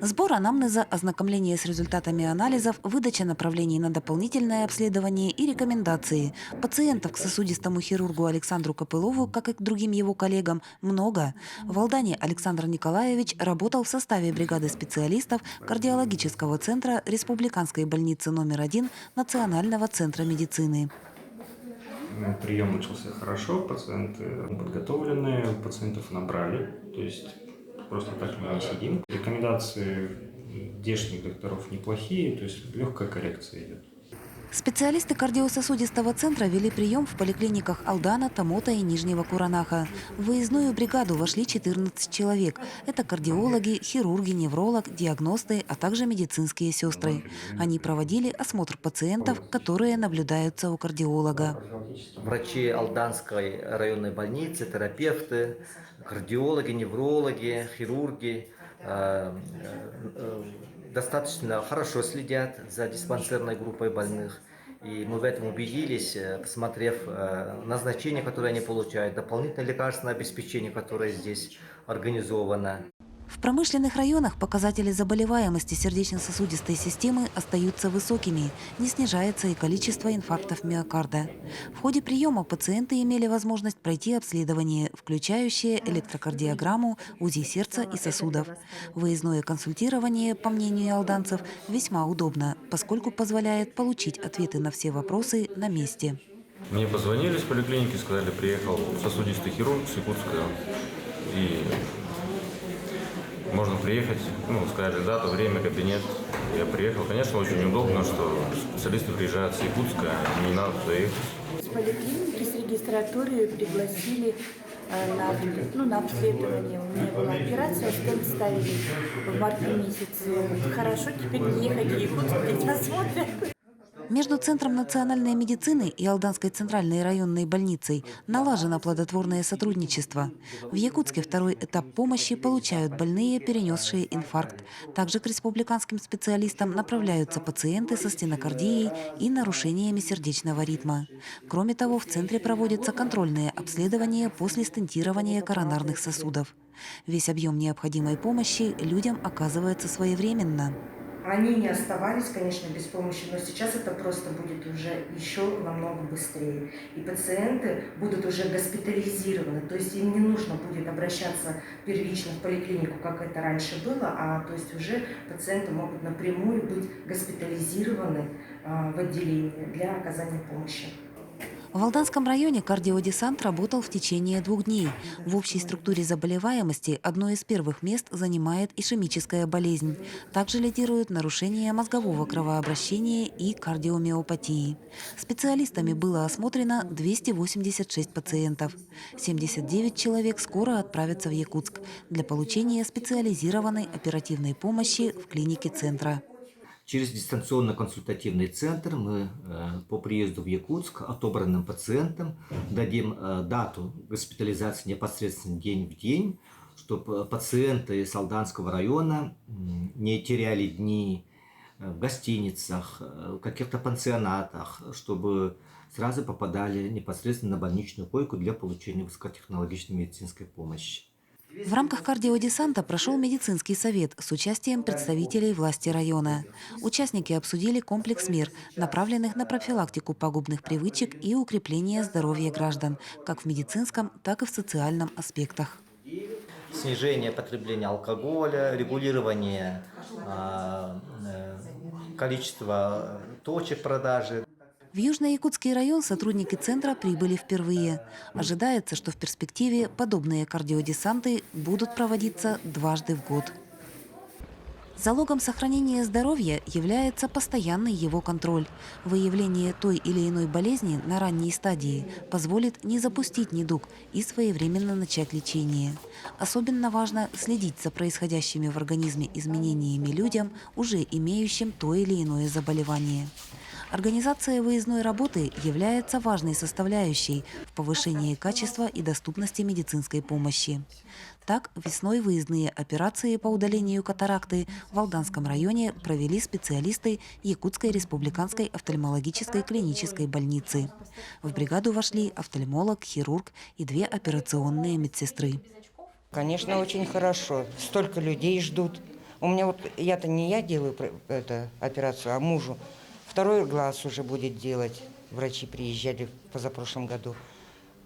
Сбор анамнеза, ознакомление с результатами анализов, выдача направлений на дополнительное обследование и рекомендации. Пациентов к сосудистому хирургу Александру Копылову, как и к другим его коллегам, много. В Алдане Александр Николаевич работал в составе бригады специалистов кардиологического центра Республиканской больницы №1 Национального центра медицины. Прием начался хорошо, пациенты подготовленные, пациентов набрали, то есть просто так мы не сидим. Рекомендации здешних докторов неплохие, то есть легкая коррекция идет. Специалисты кардиососудистого центра вели прием в поликлиниках Алдана, Томота и Нижнего Куранаха. В выездную бригаду вошли 14 человек. Это кардиологи, хирурги, невролог, диагносты, а также медицинские сестры. Они проводили осмотр пациентов, которые наблюдаются у кардиолога. Врачи Алданской районной больницы, терапевты, кардиологи, неврологи, хирурги достаточно хорошо следят за диспансерной группой больных. И мы в этом убедились, посмотрев назначение, которое они получают, дополнительное лекарственное обеспечение, которое здесь организовано. В промышленных районах показатели заболеваемости сердечно-сосудистой системы остаются высокими, не снижается и количество инфарктов миокарда. В ходе приема пациенты имели возможность пройти обследование, включающее электрокардиограмму, УЗИ сердца и сосудов. Выездное консультирование, по мнению алданцев, весьма удобно, поскольку позволяет получить ответы на все вопросы на месте. Мне позвонили с поликлиники, сказали, приехал сосудистый хирург с Якутска, и можно приехать, сказали дату, время, кабинет. Я приехал. Конечно, очень удобно, что специалисты приезжают с Якутска, не надо туда ехать. С поликлиники, с регистратуры пригласили на обследование. У меня была операция, стенд ставили в марте месяце. Хорошо, теперь не ехать в Якутск, здесь нас смотрят. Между Центром национальной медицины и Алданской центральной районной больницей налажено плодотворное сотрудничество. В Якутске второй этап помощи получают больные, перенесшие инфаркт. Также к республиканским специалистам направляются пациенты со стенокардией и нарушениями сердечного ритма. Кроме того, в центре проводятся контрольные обследования после стентирования коронарных сосудов. Весь объем необходимой помощи людям оказывается своевременно. Они не оставались, конечно, без помощи, но сейчас это просто будет уже еще намного быстрее. И пациенты будут уже госпитализированы, то есть им не нужно будет обращаться первично в поликлинику, как это раньше было, то есть уже пациенты могут напрямую быть госпитализированы в отделении для оказания помощи. В Алданском районе кардиодесант работал в течение 2 дней. В общей структуре заболеваемости одно из первых мест занимает ишемическая болезнь. Также лидируют нарушения мозгового кровообращения и кардиомиопатии. Специалистами было осмотрено 286 пациентов. 79 человек скоро отправятся в Якутск для получения специализированной оперативной помощи в клинике центра. Через дистанционно-консультативный центр мы по приезду в Якутск отобранным пациентам дадим дату госпитализации непосредственно день в день, чтобы пациенты из Алданского района не теряли дни в гостиницах, в каких-то пансионатах, чтобы сразу попадали непосредственно на больничную койку для получения высокотехнологичной медицинской помощи. В рамках кардиодесанта прошел медицинский совет с участием представителей власти района. Участники обсудили комплекс мер, направленных на профилактику пагубных привычек и укрепление здоровья граждан, как в медицинском, так и в социальном аспектах. Снижение потребления алкоголя, регулирование количества точек продажи. В Южно-Якутский район сотрудники центра прибыли впервые. Ожидается, что в перспективе подобные кардиодесанты будут проводиться дважды в год. Залогом сохранения здоровья является постоянный его контроль. Выявление той или иной болезни на ранней стадии позволит не запустить недуг и своевременно начать лечение. Особенно важно следить за происходящими в организме изменениями людям, уже имеющим то или иное заболевание. Организация выездной работы является важной составляющей в повышении качества и доступности медицинской помощи. Так, весной выездные операции по удалению катаракты в Алданском районе провели специалисты Якутской республиканской офтальмологической клинической больницы. В бригаду вошли офтальмолог, хирург и 2 операционные медсестры. Конечно, очень хорошо. Столько людей ждут. У меня вот, я-то не я делаю операцию, а мужу. Второй глаз уже будет делать. Врачи приезжали в позапрошлом году.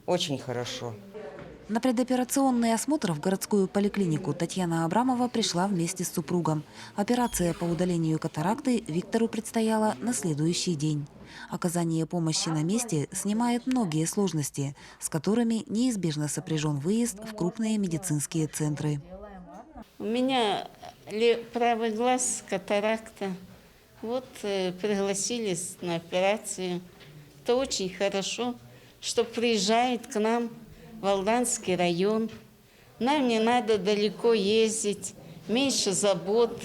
Очень хорошо. На предоперационный осмотр в городскую поликлинику Татьяна Абрамова пришла вместе с супругом. Операция по удалению катаракты Виктору предстояла на следующий день. Оказание помощи на месте снимает многие сложности, с которыми неизбежно сопряжен выезд в крупные медицинские центры. У меня правый глаз, катаракта. Вот пригласили на операцию. Это очень хорошо, что приезжают к нам в Алданский район. Нам не надо далеко ездить, меньше забот.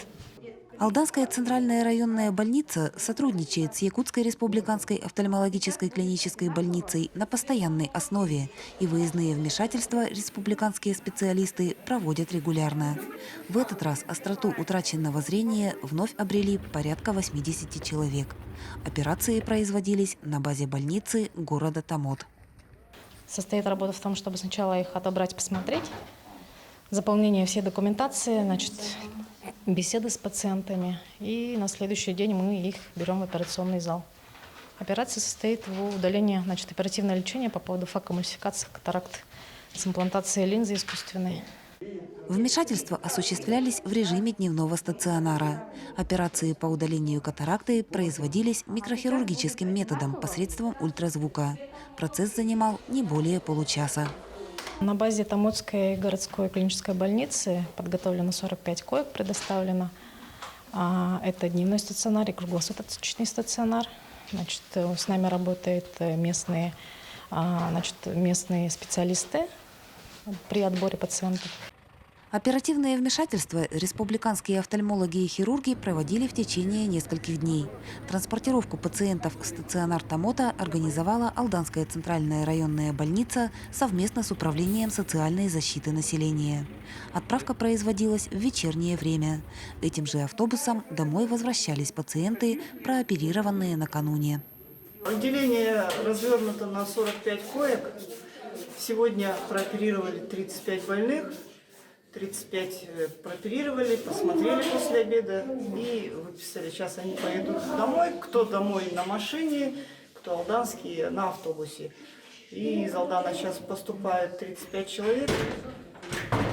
Алданская центральная районная больница сотрудничает с Якутской республиканской офтальмологической клинической больницей на постоянной основе, и выездные вмешательства республиканские специалисты проводят регулярно. В этот раз остроту утраченного зрения вновь обрели порядка 80 человек. Операции производились на базе больницы города Томот. Состоит работа в том, чтобы сначала их отобрать, посмотреть, заполнение всей документации, значит, беседы с пациентами, и на следующий день мы их берем в операционный зал. Операция состоит в удалении, значит, оперативное лечение по поводу факоэмульсификации катаракты с имплантацией линзы искусственной. Вмешательства осуществлялись в режиме дневного стационара. Операции по удалению катаракты производились микрохирургическим методом посредством ультразвука. Процесс занимал не более получаса. На базе Томутской городской клинической больницы подготовлено 45 коек, предоставлено. Это дневной стационар и круглосуточный стационар. Значит, с нами работают местные специалисты при отборе пациентов. Оперативные вмешательства республиканские офтальмологи и хирурги проводили в течение нескольких дней. Транспортировку пациентов в стационар Томота организовала Алданская центральная районная больница совместно с Управлением социальной защиты населения. Отправка производилась в вечернее время. Этим же автобусом домой возвращались пациенты, прооперированные накануне. Отделение развернуто на 45 коек. Сегодня прооперировали 35 больных. 35 прооперировали, посмотрели после обеда и выписали. Сейчас они поедут домой. Кто домой на машине, кто алданский на автобусе. И из Алдана сейчас поступает 35 человек.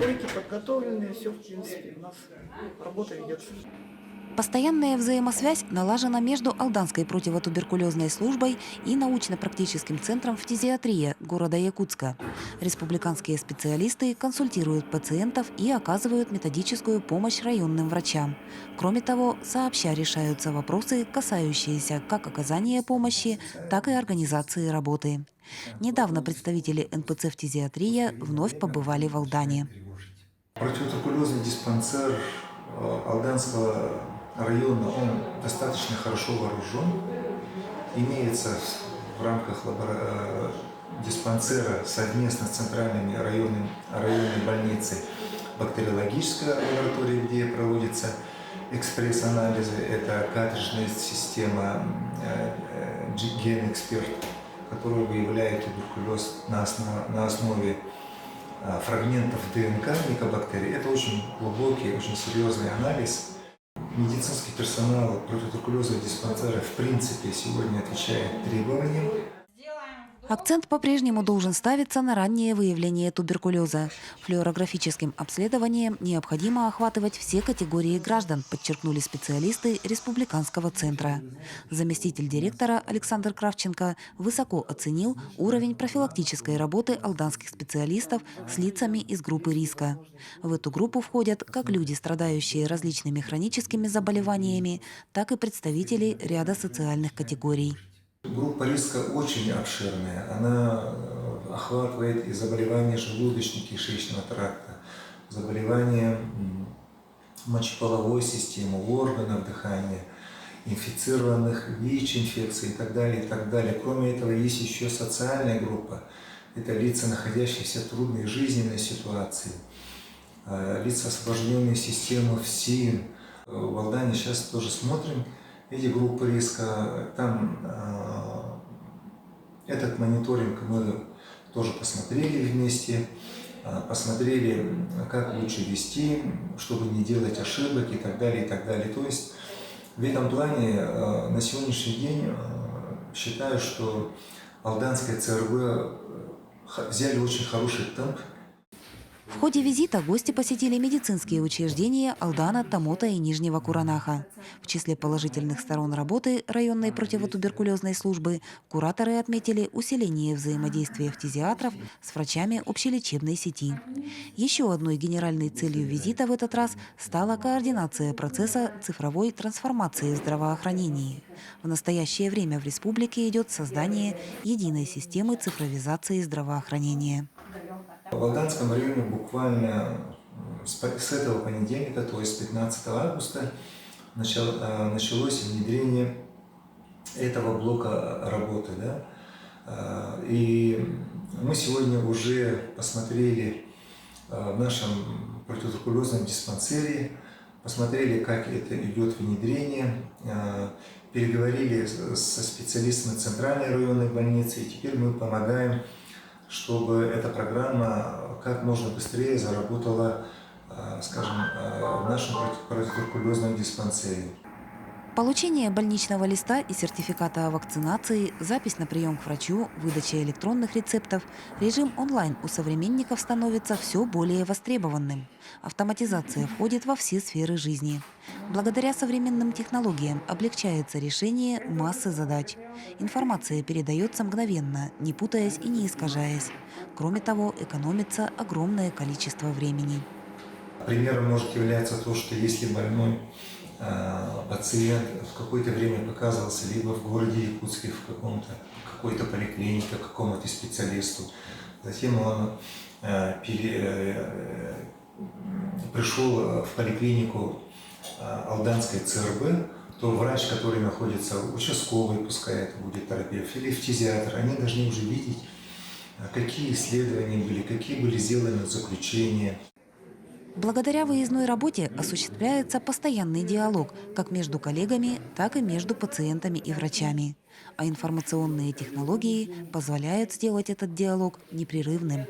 Койки подготовлены, все в принципе у нас работа ведется. Постоянная взаимосвязь налажена между Алданской противотуберкулезной службой и научно-практическим центром фтизиатрия города Якутска. Республиканские специалисты консультируют пациентов и оказывают методическую помощь районным врачам. Кроме того, сообща решаются вопросы, касающиеся как оказания помощи, так и организации работы. Недавно представители НПЦ «Фтизиатрия» вновь побывали в Алдане. Противотуберкулезный диспансер Алданского района, он достаточно хорошо вооружен. Имеется в рамках диспансера совместно с центральными районной больницей бактериологическая лаборатория, где проводятся экспресс-анализы. Это картриджная система Ген-эксперт, которая выявляет туберкулез на основе фрагментов ДНК микобактерий. Это очень глубокий, очень серьезный анализ. Медицинский персонал противотуберкулезного диспансера в принципе сегодня отвечает требованиям. Акцент по-прежнему должен ставиться на раннее выявление туберкулеза. Флюорографическим обследованием необходимо охватывать все категории граждан, подчеркнули специалисты республиканского центра. Заместитель директора Александр Кравченко высоко оценил уровень профилактической работы алданских специалистов с лицами из группы риска. В эту группу входят как люди, страдающие различными хроническими заболеваниями, так и представители ряда социальных категорий. Группа риска очень обширная. Она охватывает и заболевания желудочно-кишечного тракта, заболевания мочеполовой системы, органов дыхания, инфицированных ВИЧ-инфекций и так далее, и так далее. Кроме этого, есть еще социальная группа. Это лица, находящиеся в трудной жизненной ситуации, лица, освобожденные системы ФСИН. В Алдане сейчас тоже смотрим эти группы риска. Там этот мониторинг мы тоже посмотрели вместе посмотрели, как лучше вести, чтобы не делать ошибок и так далее, и так далее. То есть в этом плане на сегодняшний день считаю, что Алданское ЦРБ взяли очень хороший темп. В ходе визита гости посетили медицинские учреждения Алдана, Тамота и Нижнего Куранаха. В числе положительных сторон работы районной противотуберкулезной службы кураторы отметили усиление взаимодействия фтизиатров с врачами общелечебной сети. Еще одной генеральной целью визита в этот раз стала координация процесса цифровой трансформации в здравоохранении. В настоящее время в республике идет создание единой системы цифровизации здравоохранения. В Алданском районе буквально с этого понедельника, то есть 15 августа, началось внедрение этого блока работы. Да? И мы сегодня уже посмотрели в нашем противотуберкулезном диспансере, посмотрели, как это идет внедрение, переговорили со специалистами Центральной районной больницы, и теперь мы помогаем, чтобы эта программа как можно быстрее заработала, скажем, в нашем противотуберкулезном диспансере. Получение больничного листа и сертификата о вакцинации, запись на прием к врачу, выдача электронных рецептов, режим онлайн у современников становится все более востребованным. Автоматизация входит во все сферы жизни. Благодаря современным технологиям облегчается решение массы задач. Информация передается мгновенно, не путаясь и не искажаясь. Кроме того, экономится огромное количество времени. Примером может являться то, что если больной пациент в какое-то время показывался либо в городе Якутске, в какой-то поликлинике, какому-то специалисту, затем он пришел в поликлинику Алданской ЦРБ, то врач, который находится участковый, пускай это будет терапевт или фтизиатр, они должны уже видеть, какие исследования были, какие были сделаны заключения. Благодаря выездной работе осуществляется постоянный диалог как между коллегами, так и между пациентами и врачами. А информационные технологии позволяют сделать этот диалог непрерывным.